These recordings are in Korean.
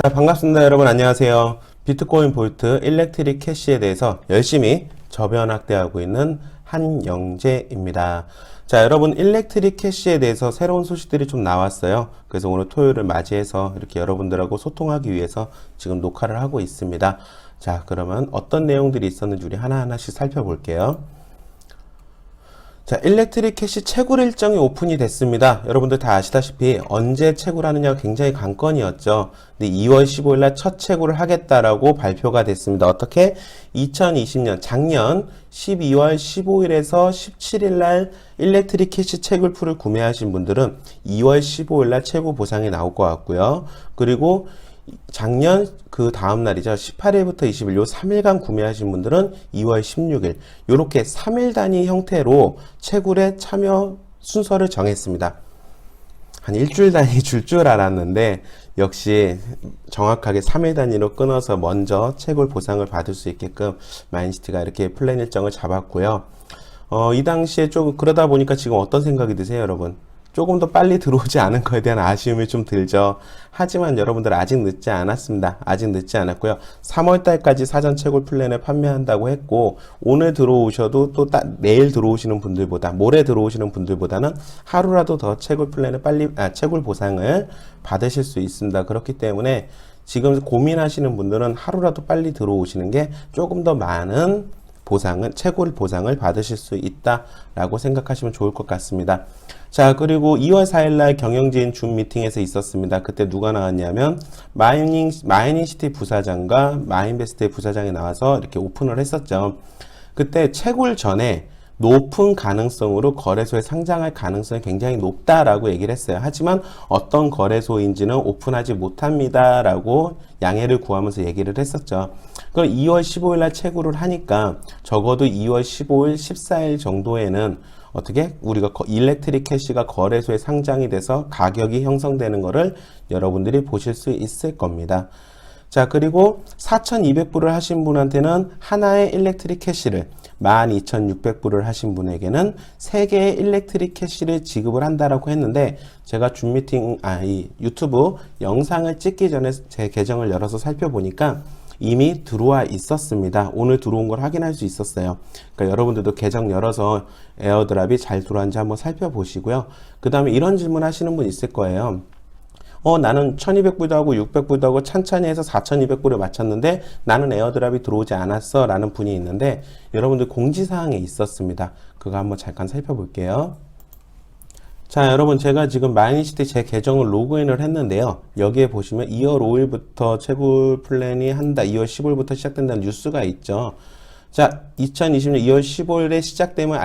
반갑습니다. 여러분 안녕하세요. 비트코인 볼트 일렉트릭 캐시에 대해서 열심히 저변 확대하고 있는 한영재입니다. 자, 여러분 일렉트릭 캐시에 대해서 새로운 소식들이 좀 나왔어요. 그래서 오늘 토요일을 맞이해서 이렇게 여러분들하고 소통하기 위해서 지금 녹화를 하고 있습니다. 자, 그러면 어떤 내용들이 있었는지 우리 하나하나씩 살펴볼게요. 자, 일렉트릭 캐시 채굴 일정이 오픈이 됐습니다. 여러분들 다 아시다시피 언제 채굴하느냐가 굉장히 관건이었죠. 근데 2월 15일 날 첫 채굴을 하겠다라고 발표가 됐습니다. 어떻게? 2020년 작년 12월 15일에서 17일 날 일렉트릭 캐시 채굴풀을 구매하신 분들은 2월 15일 날 채굴 보상이 나올 것 같고요. 그리고 작년 그 다음 날이죠. 18일부터 20일 요 3일간 구매하신 분들은 2월 16일 요렇게 3일 단위 형태로 채굴에 참여 순서를 정했습니다. 한 일주일 단위 줄 줄 알았는데 역시 정확하게 3일 단위로 끊어서 먼저 채굴 보상을 받을 수 있게끔 마인시티가 이렇게 플랜 일정을 잡았고요. 이 당시에 좀 그러다 보니까 지금 어떤 생각이 드세요, 여러분? 조금 더 빨리 들어오지 않은 거에 대한 아쉬움이 좀 들죠. 하지만 여러분들 아직 늦지 않았습니다. 아직 늦지 않았고요. 3월달까지 사전 채굴 플랜을 판매한다고 했고 오늘 들어오셔도 또 내일 들어오시는 분들보다 모레 들어오시는 분들보다는 하루라도 더 채굴 플랜을 채굴 보상을 받으실 수 있습니다. 그렇기 때문에 지금 고민하시는 분들은 하루라도 빨리 들어오시는 게 조금 더 많은 채굴 보상을 받으실 수 있다라고 생각하시면 좋을 것 같습니다. 자, 그리고 2월 4일날 경영진 줌 미팅에서 있었습니다. 그때 누가 나왔냐면 마이닝시티 부사장과 마인베스트의 부사장이 나와서 이렇게 오픈을 했었죠. 그때 채굴 전에 높은 가능성으로 거래소에 상장할 가능성이 굉장히 높다라고 얘기를 했어요. 하지만 어떤 거래소인지는 오픈하지 못합니다 라고 양해를 구하면서 얘기를 했었죠. 그럼 2월 15일 날 채굴을 하니까 적어도 2월 15일, 14일 정도에는 어떻게 우리가 일렉트릭 캐시가 거래소에 상장이 돼서 가격이 형성되는 거를 여러분들이 보실 수 있을 겁니다. 자, 그리고 4,200불을 하신 분한테는 하나의 일렉트릭 캐시를 12,600불을 하신 분에게는 3개의 일렉트릭 캐시를 지급을 한다라고 했는데 제가 이 유튜브 영상을 찍기 전에 제 계정을 열어서 살펴보니까 이미 들어와 있었습니다. 오늘 들어온 걸 확인할 수 있었어요. 그러니까 여러분들도 계정 열어서 에어드랍이 잘 들어왔는지 한번 살펴보시고요. 그 다음에 이런 질문 하시는 분 있을 거예요. 나는 1200불도 하고 600불도 하고 찬찬히 해서 4200불에 맞췄는데 나는 에어드랍이 들어오지 않았어 라는 분이 있는데 여러분들 공지사항에 있었습니다. 그거 한번 잠깐 살펴볼게요. 자, 여러분 제가 지금 마이닝시티 제 계정을 로그인을 했는데요. 여기에 보시면 2월 5일부터 채굴 플랜이 한다. 2월 15일부터 시작된다는 뉴스가 있죠. 자, 2020년 2월 15일에 시작됨을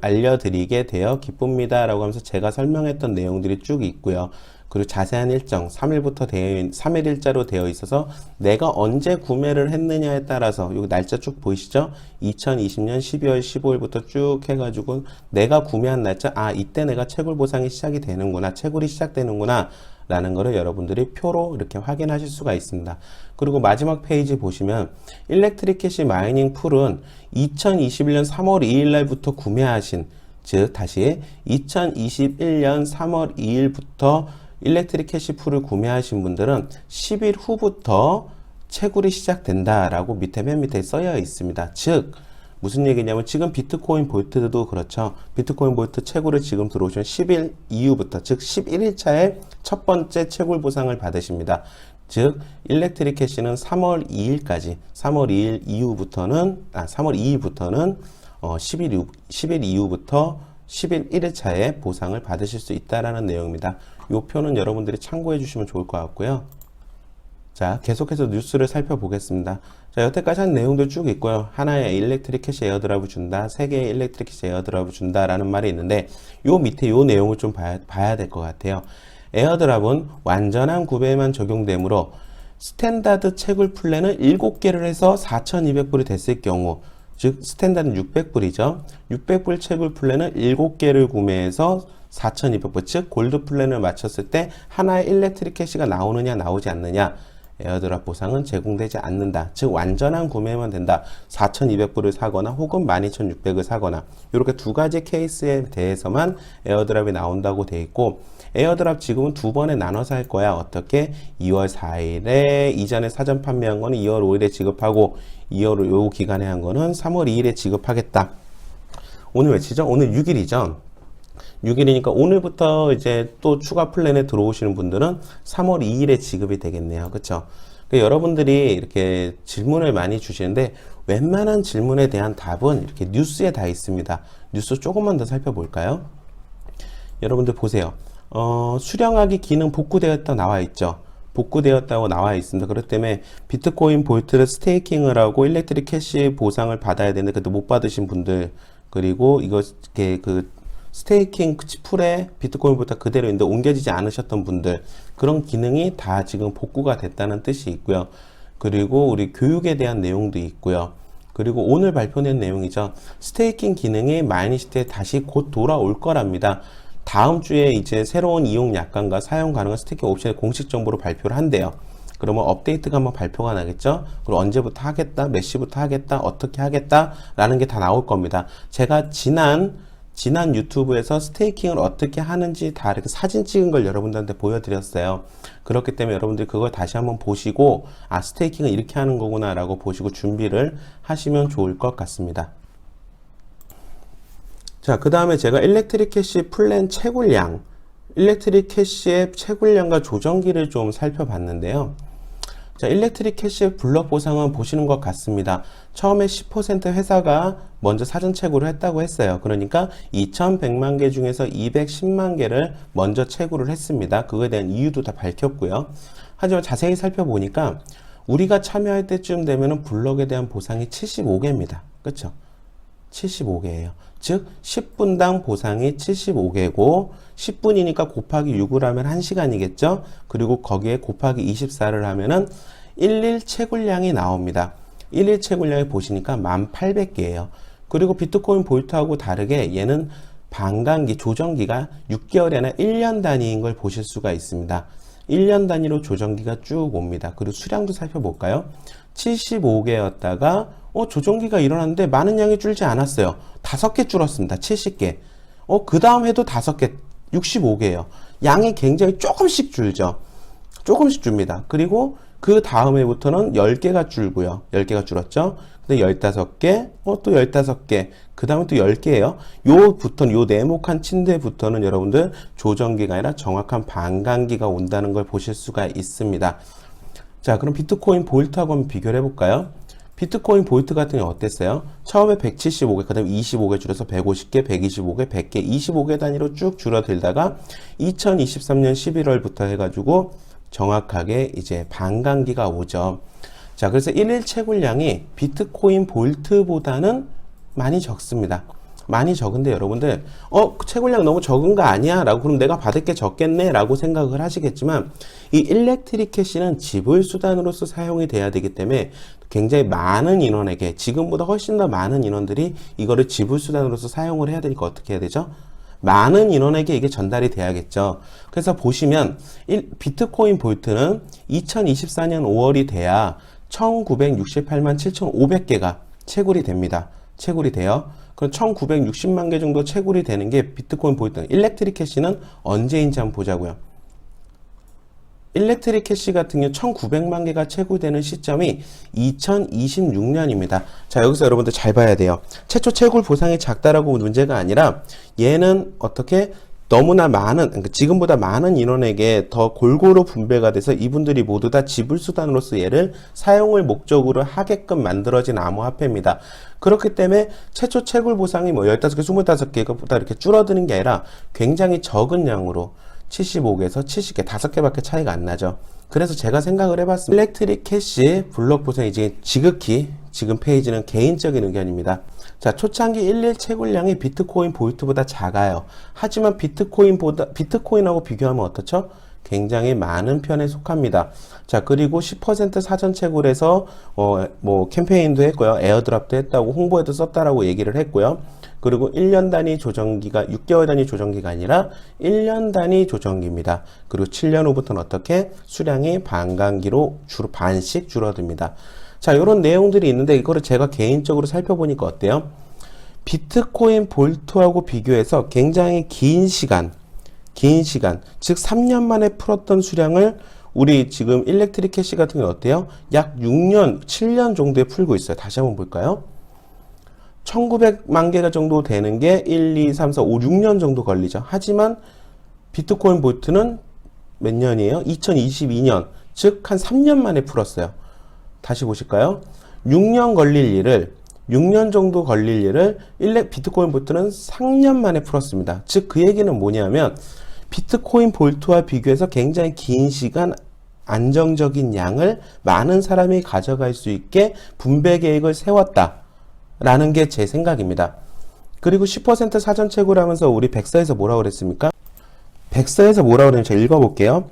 알려드리게 되어 기쁩니다 라고 하면서 제가 설명했던 내용들이 쭉 있고요. 그리고 자세한 일정 3일 일자로 되어 있어서 내가 언제 구매를 했느냐에 따라서 여기 날짜 쭉 보이시죠? 2020년 12월 15일부터 쭉 해가지고 내가 구매한 날짜 이때 내가 채굴 보상이 시작이 되는구나, 채굴이 시작되는구나 라는 거를 여러분들이 표로 이렇게 확인하실 수가 있습니다. 그리고 마지막 페이지 보시면 일렉트릭 캐시 마이닝 풀은 2021년 3월 2일 날부터 구매하신, 즉 다시 2021년 3월 2일부터 일렉트릭 캐시 풀을 구매하신 분들은 10일 후부터 채굴이 시작된다라고 맨 밑에 써여 있습니다. 즉 무슨 얘기냐면 지금 비트코인 볼트도 그렇죠. 비트코인 볼트 채굴을 지금 들어오시면 10일 이후부터, 즉 11일차에 첫 번째 채굴 보상을 받으십니다. 즉 일렉트릭 캐시는 3월 2일까지 3월 2일 이후부터는 3월 2일부터는 10일 이후부터 11일차에 보상을 받으실 수 있다라는 내용입니다. 이 표는 여러분들이 참고해 주시면 좋을 것 같고요. 자, 계속해서 뉴스를 살펴보겠습니다. 자, 여태까지 한 내용들 쭉 있고요. 하나의 일렉트릭 캐시 에어드랍을 준다, 3개의 일렉트릭 캐시 에어드랍을 준다라는 말이 있는데 요 밑에 요 내용을 좀 봐야 될 것 같아요. 에어드랍은 완전한 구매만 적용되므로 스탠다드 채굴 플랜을 7개를 해서 4,200불이 됐을 경우, 즉 스탠다드는 600불이죠. 600불 채굴 플랜을 7개를 구매해서 4,200불, 즉 골드 플랜을 맞췄을 때 하나의 일렉트릭 캐시가 나오느냐 나오지 않느냐 에어드랍 보상은 제공되지 않는다. 즉 완전한 구매만 된다. 4,200불을 사거나 혹은 12,600을 사거나 이렇게 두 가지 케이스에 대해서만 에어드랍이 나온다고 돼 있고, 에어드랍 지금은 두 번에 나눠서 할 거야. 어떻게? 2월 4일에 이전에 사전 판매한 거는 2월 5일에 지급하고 2월 요 기간에 한 거는 3월 2일에 지급하겠다. 오늘 며칠이죠? 오늘 6일이죠. 6일이니까 오늘부터 이제 또 추가 플랜에 들어오시는 분들은 3월 2일에 지급이 되겠네요. 그쵸? 그러니까 여러분들이 이렇게 질문을 많이 주시는데 웬만한 질문에 대한 답은 이렇게 뉴스에 다 있습니다. 뉴스 조금만 더 살펴볼까요? 여러분들 보세요. 수령하기 기능 복구되었다 나와 있죠. 복구되었다고 나와 있습니다. 그렇기 때문에 비트코인 볼트를 스테이킹을 하고 일렉트릭 캐시 보상을 받아야 되는데 그래도 못 받으신 분들, 그리고 이거 그 스테이킹 풀에 비트코인 볼트가 그대로 있는데 옮겨지지 않으셨던 분들, 그런 기능이 다 지금 복구가 됐다는 뜻이 있고요. 그리고 우리 교육에 대한 내용도 있고요. 그리고 오늘 발표된 내용이죠. 스테이킹 기능이 마이니시티에 다시 곧 돌아올 거랍니다. 다음 주에 이제 새로운 이용 약관과 사용 가능한 스테이킹 옵션의 공식 정보로 발표를 한대요. 그러면 업데이트가 한번 발표가 나겠죠? 그리고 언제부터 하겠다, 몇 시부터 하겠다, 어떻게 하겠다 라는 게 다 나올 겁니다. 제가 지난 유튜브에서 스테이킹을 어떻게 하는지 다 이렇게 사진 찍은 걸 여러분들한테 보여드렸어요. 그렇기 때문에 여러분들이 그걸 다시 한번 보시고, 아, 스테이킹은 이렇게 하는 거구나 라고 보시고 준비를 하시면 좋을 것 같습니다. 자, 그 다음에 제가 일렉트릭 캐시 플랜 채굴량, 일렉트릭 캐시의 채굴량과 조정기를 좀 살펴봤는데요. 자, 일렉트릭 캐시의 블록 보상은 보시는 것 같습니다. 처음에 10% 회사가 먼저 사전 채굴을 했다고 했어요. 그러니까 2,100만 개 중에서 210만 개를 먼저 채굴을 했습니다. 그거에 대한 이유도 다 밝혔고요. 하지만 자세히 살펴보니까 우리가 참여할 때쯤 되면은 블록에 대한 보상이 75개입니다. 그쵸? 75개예요. 즉 10분당 보상이 75개고 10분이니까 곱하기 6을 하면 1시간이겠죠. 그리고 거기에 곱하기 24를 하면은 1일 채굴량이 나옵니다. 1일 채굴량이 보시니까 1800개예요. 그리고 비트코인 볼트하고 다르게 얘는 반감기 조정기가 6개월이 아니라 1년 단위인 걸 보실 수가 있습니다. 1년 단위로 조정기가 쭉 옵니다. 그리고 수량도 살펴볼까요? 75개였다가 조정기가 일어났는데 많은 양이 줄지 않았어요. 5개 줄었습니다. 70개. 그 다음 해도 5개, 65개예요. 양이 굉장히 조금씩 줄죠. 조금씩 줍니다. 그리고 그 다음 해부터는 10개가 줄고요. 10개가 줄었죠. 근데 15개, 또 15개. 그 다음에 또 10개예요. 요 네모칸 침대부터는 여러분들 조정기가 아니라 정확한 반감기가 온다는 걸 보실 수가 있습니다. 자, 그럼 비트코인 볼트하고 한번 비교를 해볼까요? 비트코인 볼트 같은 경우 어땠어요? 처음에 175개, 그 다음에 25개 줄여서 150개, 125개, 100개, 25개 단위로 쭉 줄어들다가 2023년 11월부터 해가지고 정확하게 이제 반감기가 오죠. 자, 그래서 1일 채굴량이 비트코인 볼트보다는 많이 적습니다. 많이 적은데 여러분들 채굴량 너무 적은 거 아니야? 라고 그럼 내가 받을 게 적겠네? 라고 생각을 하시겠지만 이 일렉트릭 캐시는 지불 수단으로서 사용이 돼야 되기 때문에 굉장히 많은 인원에게, 지금보다 훨씬 더 많은 인원들이 이거를 지불 수단으로서 사용을 해야 되니까 어떻게 해야 되죠? 많은 인원에게 이게 전달이 돼야겠죠. 그래서 보시면 비트코인 볼트는 2024년 5월이 돼야 1968만 7,500개가 채굴이 됩니다. 채굴이 돼요. 그럼 1960만 개 정도 채굴이 되는 게 비트코인 볼트. 일렉트릭 캐시는 언제인지 한번 보자고요. 일렉트릭 캐시 같은 경우 1900만 개가 채굴되는 시점이 2026년입니다. 자, 여기서 여러분들 잘 봐야 돼요. 최초 채굴 보상이 작다라고 문제가 아니라 얘는 어떻게 너무나 많은, 그러니까 지금보다 많은 인원에게 더 골고루 분배가 돼서 이분들이 모두 다 지불 수단으로서 얘를 사용을 목적으로 하게끔 만들어진 암호화폐입니다. 그렇기 때문에 최초 채굴 보상이 15개, 25개보다 이렇게 줄어드는 게 아니라 굉장히 적은 양으로 75개에서 70개, 5개밖에 차이가 안 나죠. 그래서 제가 생각을 해봤습니다. 일렉트릭 캐시 블록 보상 이제 지극히 지금 페이지는 개인적인 의견입니다. 자, 초창기 1일 채굴량이 비트코인 볼트보다 작아요. 하지만 비트코인하고 비교하면 어떻죠? 굉장히 많은 편에 속합니다. 자, 그리고 10% 사전 채굴에서 뭐 캠페인도 했고요. 에어드랍도 했다고 홍보에도 썼다라고 얘기를 했고요. 그리고 1년 단위 조정기가 6개월 단위 조정기가 아니라 1년 단위 조정기입니다. 그리고 7년 후부터는 어떻게 수량이 반감기로 반씩 줄어듭니다. 자, 이런 내용들이 있는데 이거를 제가 개인적으로 살펴보니까 어때요? 비트코인 볼트하고 비교해서 굉장히 긴 시간, 즉 3년 만에 풀었던 수량을 우리 지금 일렉트릭 캐시 같은 경우는 어때요? 약 6년, 7년 정도에 풀고 있어요. 다시 한번 볼까요? 1900만 개가 정도 되는 게 1, 2, 3, 4, 5, 6년 정도 걸리죠. 하지만 비트코인 볼트는 몇 년이에요? 2022년, 즉 한 3년 만에 풀었어요. 다시 보실까요? 6년 정도 걸릴 일을 비트코인 볼트는 3년 만에 풀었습니다. 즉 그 얘기는 뭐냐면 비트코인 볼트와 비교해서 굉장히 긴 시간 안정적인 양을 많은 사람이 가져갈 수 있게 분배 계획을 세웠다라는 게 제 생각입니다. 그리고 10% 사전 채굴하면서 우리 백서에서 뭐라고 그랬습니까? 백서에서 뭐라고 그랬는지 제가 읽어볼게요.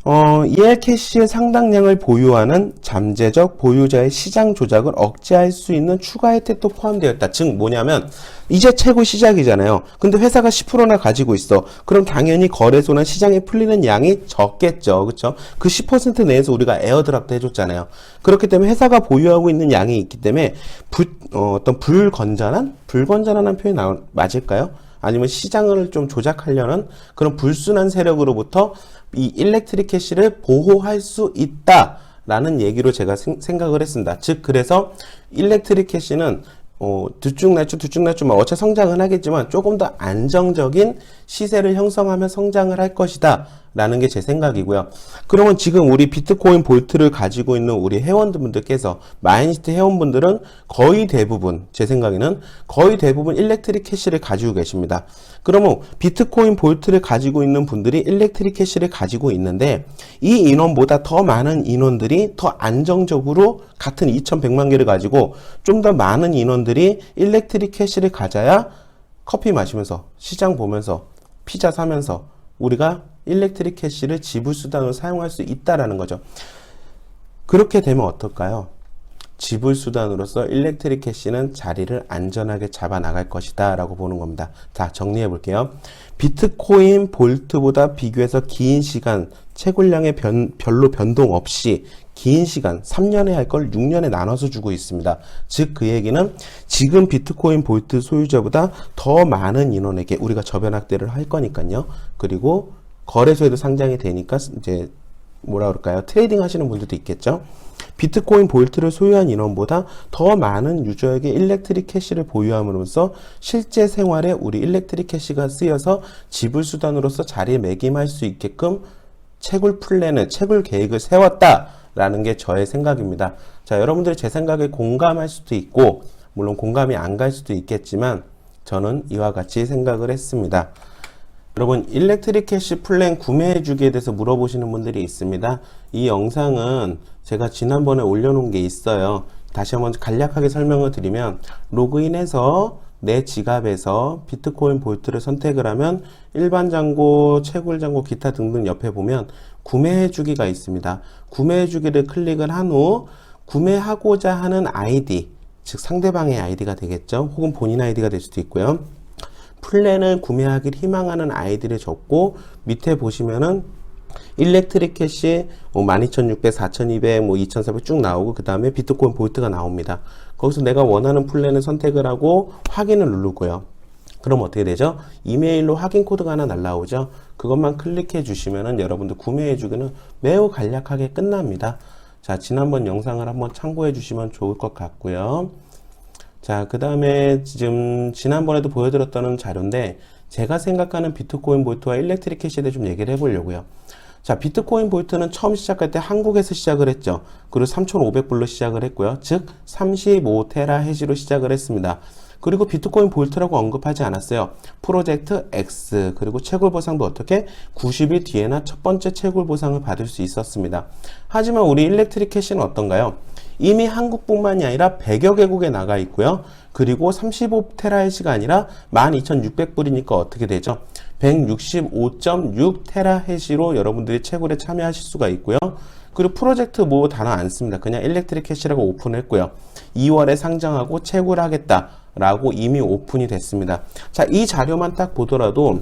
EL 캐시의 상당량을 보유하는 잠재적 보유자의 시장 조작을 억제할 수 있는 추가 혜택도 포함되어 있다. 즉 뭐냐면 이제 채굴 시작이잖아요. 근데 회사가 10%나 가지고 있어. 그럼 당연히 거래소나 시장에 풀리는 양이 적겠죠. 그렇죠? 그 10% 내에서 우리가 에어드랍도 해줬잖아요. 그렇기 때문에 회사가 보유하고 있는 양이 있기 때문에 어떤 불건전한 표현이 맞을까요? 아니면 시장을 좀 조작하려는 그런 불순한 세력으로부터 이 일렉트릭 캐시를 보호할 수 있다라는 얘기로 제가 생각을 했습니다. 즉 그래서 일렉트릭 캐시는 들쭉날쭉 어차피 성장은 하겠지만 조금 더 안정적인 시세를 형성하며 성장을 할 것이다 라는 게 제 생각이고요. 그러면 지금 우리 비트코인 볼트를 가지고 있는 우리 회원분들께서 마이니스트 회원분들은 거의 대부분 제 생각에는 거의 대부분 일렉트릭 캐시를 가지고 계십니다. 그러면 비트코인 볼트를 가지고 있는 분들이 일렉트릭 캐시를 가지고 있는데 이 인원보다 더 많은 인원들이 더 안정적으로 같은 2100만 개를 가지고 좀 더 많은 인원들이 일렉트릭 캐시를 가져야 커피 마시면서 시장 보면서 피자 사면서 우리가 일렉트릭 캐시를 지불수단으로 사용할 수 있다라는 거죠. 그렇게 되면 어떨까요? 지불수단으로서 일렉트릭 캐시는 자리를 안전하게 잡아나갈 것이다 라고 보는 겁니다. 자, 정리해 볼게요. 비트코인 볼트보다 비교해서 긴 시간 채굴량의 별로 변동 없이 긴 시간 3년에 할 걸 6년에 나눠서 주고 있습니다. 즉 그 얘기는 지금 비트코인 볼트 소유자보다 더 많은 인원에게 우리가 저변 확대를 할 거니까요. 그리고 거래소에도 상장이 되니까 이제 뭐라 그럴까요? 트레이딩 하시는 분들도 있겠죠. 비트코인 볼트를 소유한 인원보다 더 많은 유저에게 일렉트릭 캐시를 보유함으로써 실제 생활에 우리 일렉트릭 캐시가 쓰여서 지불 수단으로서 자리매김할 수 있게끔 채굴 플랜을, 채굴 계획을 세웠다라는 게 저의 생각입니다. 자, 여러분들이 제 생각에 공감할 수도 있고 물론 공감이 안 갈 수도 있겠지만 저는 이와 같이 생각을 했습니다. 여러분, 일렉트릭 캐시 플랜 구매해 주기에 대해서 물어보시는 분들이 있습니다. 이 영상은 제가 지난번에 올려놓은 게 있어요. 다시 한번 간략하게 설명을 드리면 로그인해서 내 지갑에서 비트코인 볼트를 선택을 하면 일반 잔고, 채굴 잔고, 기타 등등 옆에 보면 구매해 주기가 있습니다. 구매해 주기를 클릭을 한 후 구매하고자 하는 아이디, 즉 상대방의 아이디가 되겠죠. 혹은 본인 아이디가 될 수도 있고요. 플랜을 구매하길 희망하는 아이디를 적고 밑에 보시면은 일렉트릭 캐시 12600, 4200, 2400 쭉 나오고 그 다음에 비트코인 볼트가 나옵니다. 거기서 내가 원하는 플랜을 선택을 하고 확인을 누르고요. 그럼 어떻게 되죠? 이메일로 확인 코드가 하나 날라오죠. 그것만 클릭해 주시면은 여러분들 구매해 주기는 매우 간략하게 끝납니다. 자, 지난번 영상을 한번 참고해 주시면 좋을 것 같고요. 자, 그 다음에 지난번에도 보여드렸던 자료인데 제가 생각하는 비트코인 볼트와 일렉트릭 캐시에 대해 좀 얘기를 해보려고요. 자, 비트코인 볼트는 처음 시작할 때 한국에서 시작을 했죠. 그리고 3,500불로 시작을 했고요. 즉 35테라 해시로 시작을 했습니다. 그리고 비트코인 볼트라고 언급하지 않았어요. 프로젝트 X 그리고 채굴 보상도 어떻게 90일 뒤에나 첫 번째 채굴 보상을 받을 수 있었습니다. 하지만 우리 일렉트릭 캐시는 어떤가요? 이미 한국뿐만이 아니라 100여 개국에 나가 있고요. 그리고 35테라헤시가 아니라 12,600불이니까 어떻게 되죠? 165.6 테라해시로 여러분들이 채굴에 참여하실 수가 있고요. 그리고 프로젝트 뭐 단어 안 씁니다. 그냥 일렉트릭 캐시라고 오픈했고요. 2월에 상장하고 채굴하겠다라고 이미 오픈이 됐습니다. 자, 이 자료만 딱 보더라도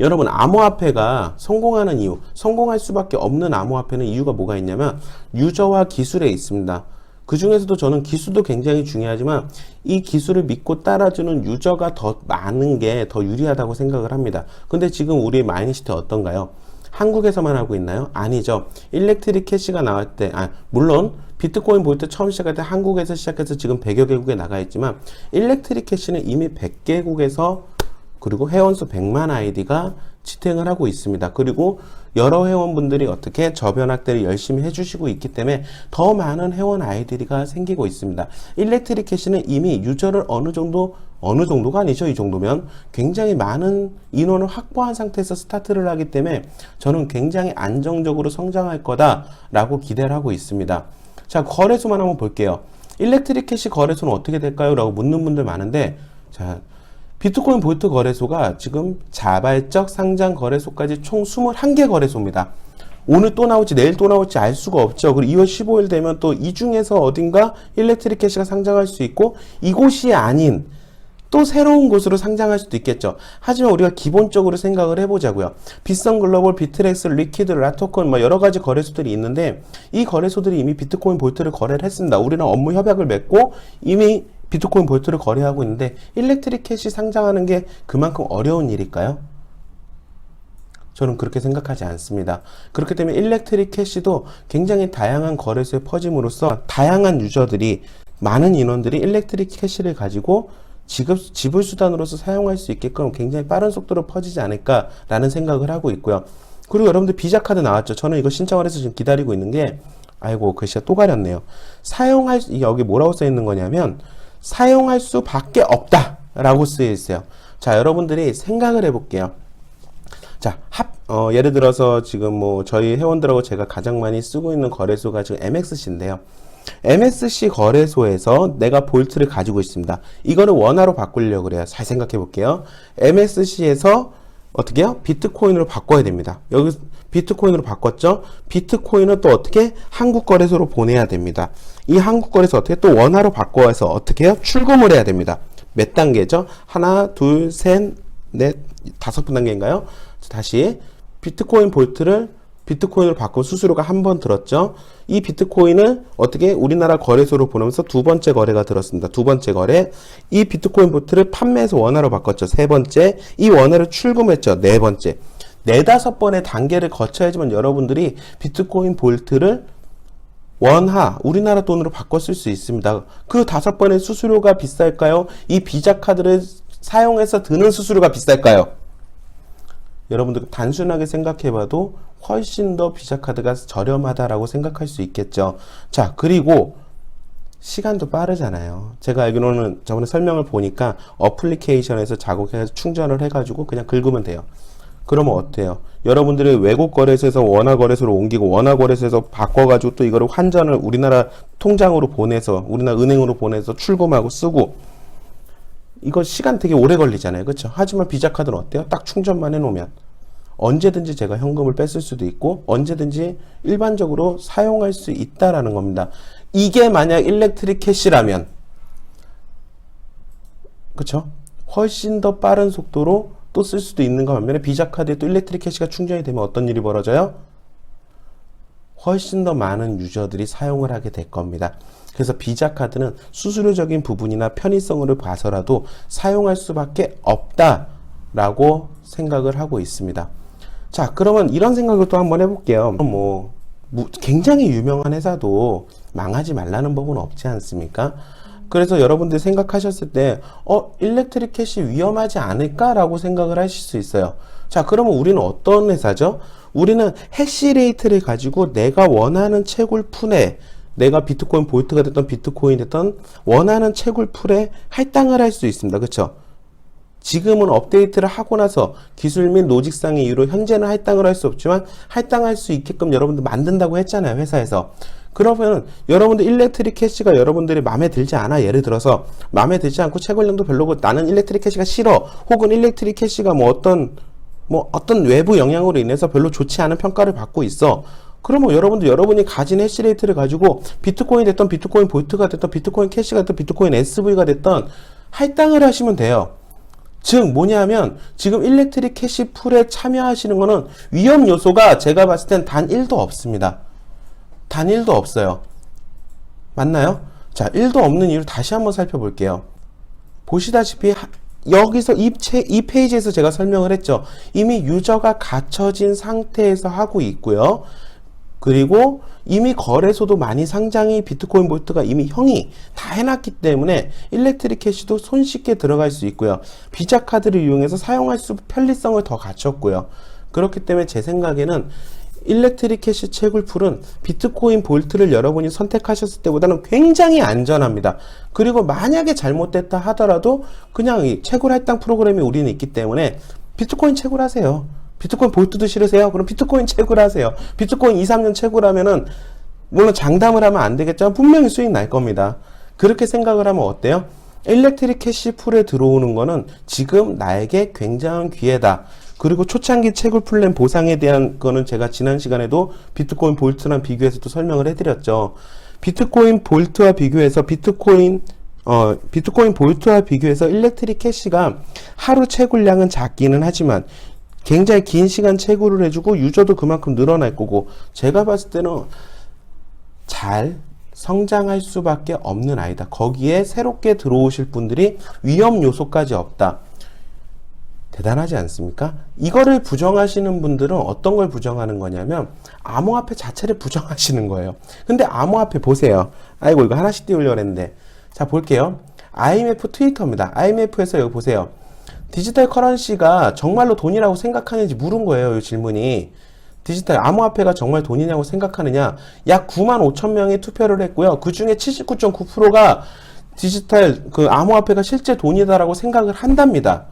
여러분 암호화폐가 성공하는 이유, 성공할 수밖에 없는 암호화폐는 이유가 뭐가 있냐면 유저와 기술에 있습니다. 그 중에서도 저는 기술도 굉장히 중요하지만 이 기술을 믿고 따라주는 유저가 더 많은 게 더 유리하다고 생각을 합니다. 근데 지금 우리 마이니시티 어떤가요? 한국에서만 하고 있나요? 아니죠. 일렉트릭 캐시가 나올 때, 물론 비트코인 볼트 처음 시작할 때 한국에서 시작해서 지금 100여 개국에 나가 있지만 일렉트릭 캐시는 이미 100개국에서 그리고 회원수 100만 아이디가 지탱을 하고 있습니다. 그리고 여러 회원분들이 어떻게 저변 확대를 열심히 해주시고 있기 때문에 더 많은 회원 아이디가 생기고 있습니다. 일렉트릭 캐시는 이미 유저를 어느 정도가 아니죠. 이 정도면 굉장히 많은 인원을 확보한 상태에서 스타트를 하기 때문에 저는 굉장히 안정적으로 성장할 거다라고 기대를 하고 있습니다. 자, 거래소만 한번 볼게요. 일렉트릭 캐시 거래소는 어떻게 될까요? 라고 묻는 분들 많은데, 자, 비트코인 볼트 거래소가 지금 자발적 상장 거래소까지 총 21개 거래소입니다. 오늘 또 나올지 내일 또 나올지 알 수가 없죠. 그리고 2월 15일 되면 또 이 중에서 어딘가 일렉트릭 캐시가 상장할 수 있고 이곳이 아닌 또 새로운 곳으로 상장할 수도 있겠죠. 하지만 우리가 기본적으로 생각을 해보자고요. 빗썸 글로벌, 비트렉스, 리퀴드, 라토콘 뭐 여러 가지 거래소들이 있는데 이 거래소들이 이미 비트코인 볼트를 거래를 했습니다. 우리는 업무 협약을 맺고 이미 비트코인 볼트를 거래하고 있는데 일렉트릭 캐시 상장하는 게 그만큼 어려운 일일까요? 저는 그렇게 생각하지 않습니다. 그렇기 때문에 일렉트릭 캐시도 굉장히 다양한 거래소에 퍼짐으로써 다양한 유저들이, 많은 인원들이 일렉트릭 캐시를 가지고 지불 수단으로서 사용할 수 있게끔 굉장히 빠른 속도로 퍼지지 않을까라는 생각을 하고 있고요. 그리고 여러분들 비자 카드 나왔죠. 저는 이거 신청을 해서 지금 기다리고 있는 게, 아이고 글씨가 또 가렸네요. 여기 뭐라고 써 있는 거냐면 사용할 수밖에 없다 라고 쓰여 있어요. 자, 여러분들이 생각을 해볼게요. 자, 예를 들어서 지금 뭐 저희 회원들하고 제가 가장 많이 쓰고 있는 거래소가 지금 MXC인데요. MSC 거래소에서 내가 볼트를 가지고 있습니다. 이거는 원화로 바꾸려고 그래요. 잘 생각해 볼게요. MSC에서 어떻게 해요? 비트코인으로 바꿔야 됩니다. 여기 비트코인으로 바꿨죠? 비트코인을 또 어떻게? 한국 거래소로 보내야 됩니다. 이 한국 거래소 어떻게? 또 원화로 바꿔서 어떻게 해요? 출금을 해야 됩니다. 몇 단계죠? 하나, 둘, 셋, 넷, 5단계인가요? 다시 비트코인 볼트를 비트코인으로 바꾼 수수료가 한 번 들었죠. 이 비트코인을 어떻게 우리나라 거래소로 보내면서 두 번째 거래가 들었습니다. 두 번째 거래. 이 비트코인 볼트를 판매해서 원화로 바꿨죠. 세 번째. 이 원화를 출금했죠. 네 번째. 4-5번의 단계를 거쳐야지만 여러분들이 비트코인 볼트를 원화, 우리나라 돈으로 바꿔 쓸 수 있습니다. 그 5번의 수수료가 비쌀까요? 이 비자 카드를 사용해서 드는 수수료가 비쌀까요? 여러분들 단순하게 생각해봐도 훨씬 더 비자 카드가 저렴하다라고 생각할 수 있겠죠. 자, 그리고 시간도 빠르잖아요. 제가 알기로는 저번에 설명을 보니까 어플리케이션에서 작업해서 충전을 해가지고 그냥 긁으면 돼요. 그러면 어때요? 여러분들이 외국 거래소에서 원화 거래소로 옮기고 원화 거래소에서 바꿔가지고 또 이거를 환전을 우리나라 통장으로 보내서 우리나라 은행으로 보내서 출금하고 쓰고, 이거 시간 되게 오래 걸리잖아요. 그렇죠? 하지만 비자 카드는 어때요? 딱 충전만 해놓으면 언제든지 제가 현금을 뺐을 수도 있고 언제든지 일반적으로 사용할 수 있다라는 겁니다. 이게 만약 일렉트릭 캐시라면, 그렇죠? 훨씬 더 빠른 속도로 또 쓸 수도 있는가 반면에 비자 카드에 또 일렉트릭 캐시가 충전이 되면 어떤 일이 벌어져요? 훨씬 더 많은 유저들이 사용을 하게 될 겁니다. 그래서 비자 카드는 수수료적인 부분이나 편의성을 봐서라도 사용할 수밖에 없다라고 생각을 하고 있습니다. 자, 그러면 이런 생각을 또 한번 해볼게요. 굉장히 유명한 회사도 망하지 말라는 법은 없지 않습니까? 그래서 여러분들이 생각하셨을 때 일렉트릭 캐시 위험하지 않을까라고 생각을 하실 수 있어요. 자, 그러면 우리는 어떤 회사죠? 우리는 해시레이트를 가지고 내가 원하는 채굴풀에, 내가 비트코인 볼트가 됐던 비트코인 됐던 원하는 채굴풀에 할당을 할 수 있습니다. 그렇죠? 지금은 업데이트를 하고 나서 기술 및 로직상의 이유로 현재는 할당을 할 수 없지만 할당할 수 있게끔 여러분들 만든다고 했잖아요, 회사에서. 그러면 여러분들 일렉트릭 캐시가 여러분들이 마음에 들지 않아. 예를 들어서 마음에 들지 않고 채굴량도 별로고 나는 일렉트릭 캐시가 싫어. 혹은 일렉트릭 캐시가 뭐 어떤 뭐 어떤 외부 영향으로 인해서 별로 좋지 않은 평가를 받고 있어. 그러면 여러분들 여러분이 가진 해시레이트를 가지고 비트코인 됐던 비트코인 볼트가 됐던 비트코인 캐시가 됐던 비트코인 SV가 됐던 할당을 하시면 돼요. 즉 뭐냐면 지금 일렉트릭 캐시 풀에 참여하시는 거는 위험 요소가 제가 봤을 땐 단 1도 없습니다. 단 1도 없어요. 맞나요? 자, 1도 없는 이유를 다시 한번 살펴볼게요. 보시다시피 여기서 이 페이지에서 제가 설명을 했죠. 이미 유저가 갇혀진 상태에서 하고 있고요. 그리고 이미 거래소도 많이 상장이 비트코인 볼트가 이미 형이 다 해놨기 때문에 일렉트릭 캐시도 손쉽게 들어갈 수 있고요. 비자 카드를 이용해서 사용할 수 편리성을 더 갖췄고요. 그렇기 때문에 제 생각에는 일렉트릭 캐시 채굴풀은 비트코인 볼트를 여러분이 선택하셨을 때보다는 굉장히 안전합니다. 그리고 만약에 잘못됐다 하더라도 그냥 이 채굴 할당 프로그램이 우리는 있기 때문에 비트코인 채굴하세요. 비트코인 볼트도 싫으세요? 그럼 비트코인 채굴하세요. 비트코인 2, 3년 채굴하면은 물론 장담을 하면 안 되겠지만 분명히 수익 날 겁니다. 그렇게 생각을 하면 어때요? 일렉트릭 캐시 풀에 들어오는 거는 지금 나에게 굉장한 기회다. 그리고 초창기 채굴 플랜 보상에 대한 거는 제가 지난 시간에도 비트코인 볼트랑 비교해서도 설명을 해드렸죠. 비트코인 볼트와 비교해서 비트코인 볼트와 비교해서 일렉트릭 캐시가 하루 채굴량은 작기는 하지만 굉장히 긴 시간 채굴을 해주고 유저도 그만큼 늘어날 거고 제가 봤을 때는 잘 성장할 수밖에 없는 아이다. 거기에 새롭게 들어오실 분들이 위험 요소까지 없다. 대단하지 않습니까? 이거를 부정하시는 분들은 어떤 걸 부정하는 거냐면 암호화폐 자체를 부정하시는 거예요. 근데 암호화폐 보세요. 아이고 이거 하나씩 띄우려고 했는데 자 볼게요. IMF 트위터입니다. IMF에서 여기 보세요. 디지털 커런시가 정말로 돈이라고 생각하는지 물은 거예요. 이 질문이. 디지털 암호화폐가 정말 돈이냐고 생각하느냐. 약 9만 5천 명이 투표를 했고요. 그 중에 79.9%가 디지털 암호화폐가 실제 돈이다라고 생각을 한답니다.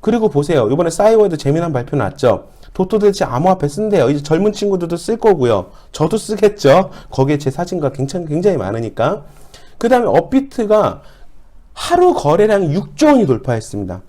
그리고 보세요. 이번에 싸이월드 재미난 발표 났죠. 도토대체 암호화폐 쓴대요. 이제 젊은 친구들도 쓸 거고요. 저도 쓰겠죠. 거기에 제 사진과 굉장히 많으니까. 그 다음에 업비트가 하루 거래량이 6조 원이 돌파했습니다.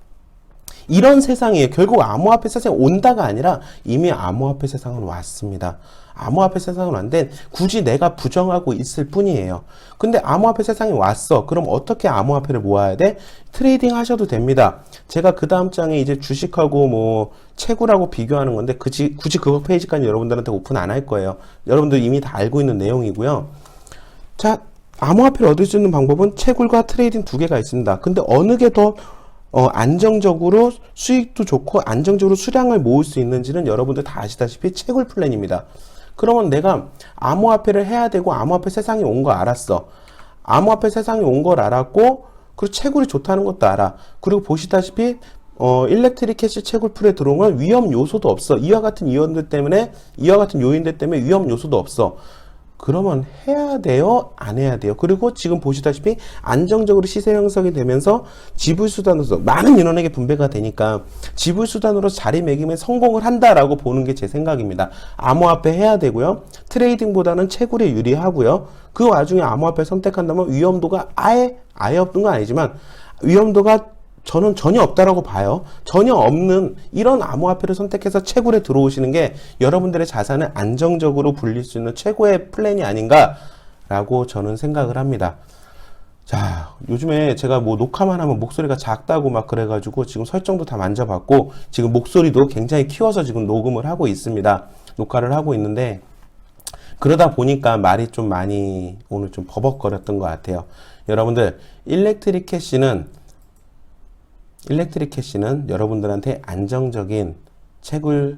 이런 세상이에요. 결국 암호화폐 세상에 온다가 아니라 이미 암호화폐 세상은 왔습니다. 암호화폐 세상은 왔는데 굳이 내가 부정하고 있을 뿐이에요. 근데 암호화폐 세상이 왔어. 그럼 어떻게 암호화폐를 모아야 돼? 트레이딩 하셔도 됩니다. 제가 그 다음 장에 이제 주식하고 뭐 채굴하고 비교하는 건데 굳이 그거 페이지까지 여러분들한테 오픈 안 할 거예요. 여러분들 이미 다 알고 있는 내용이고요. 자, 암호화폐를 얻을 수 있는 방법은 채굴과 트레이딩 두 개가 있습니다. 근데 어느 게 더 안정적으로 수익도 좋고 안정적으로 수량을 모을 수 있는지는 여러분들 다 아시다시피 채굴 플랜입니다. 그러면 내가 암호화폐를 해야 되고 암호화폐 세상이 온 거 알았어. 암호화폐 세상이 온 걸 알았고 그리고 채굴이 좋다는 것도 알아. 그리고 보시다시피 일렉트릭 캐시 채굴 풀에 들어온 건 위험 요소도 없어. 이와 같은 요인들 때문에 위험 요소도 없어. 그러면 해야 돼요? 안 해야 돼요? 그리고 지금 보시다시피 안정적으로 시세 형성이 되면서 지불수단으로서 많은 인원에게 분배가 되니까 지불수단으로 자리매김에 성공을 한다라고 보는 게 제 생각입니다. 암호화폐 해야 되고요. 트레이딩보다는 채굴에 유리하고요. 그 와중에 암호화폐 선택한다면 위험도가 아예 없는 건 아니지만 위험도가 저는 전혀 없다라고 봐요. 전혀 없는 이런 암호화폐를 선택해서 채굴에 들어오시는 게 여러분들의 자산을 안정적으로 불릴 수 있는 최고의 플랜이 아닌가라고 저는 생각을 합니다. 자, 요즘에 제가 뭐 녹화만 하면 목소리가 작다고 막 그래가지고 지금 설정도 다 만져봤고 지금 목소리도 굉장히 키워서 지금 녹음을 하고 있습니다. 녹화를 하고 있는데 그러다 보니까 말이 좀 많이 오늘 좀 버벅거렸던 것 같아요. 여러분들 일렉트릭 캐시는 여러분들한테 안정적인 채굴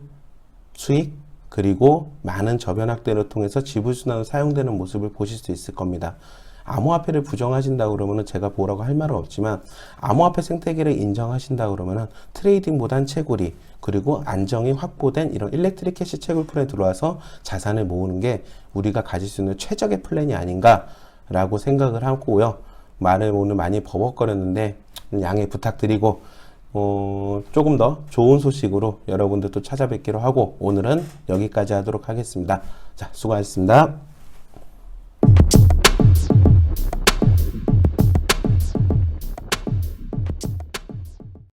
수익 그리고 많은 저변학대를 통해서 지불순환으로 사용되는 모습을 보실 수 있을 겁니다. 암호화폐를 부정하신다고 그러면은 제가 뭐라고 할 말은 없지만 암호화폐 생태계를 인정하신다고 그러면은 트레이딩보단 채굴이 그리고 안정이 확보된 이런 일렉트릭 캐시 채굴 풀에 들어와서 자산을 모으는 게 우리가 가질 수 있는 최적의 플랜이 아닌가라고 생각을 하고요. 말을 오늘 많이 버벅거렸는데 양해 부탁드리고 조금 더 좋은 소식으로 여러분들 또 찾아뵙기로 하고 오늘은 여기까지 하도록 하겠습니다. 자, 수고하셨습니다.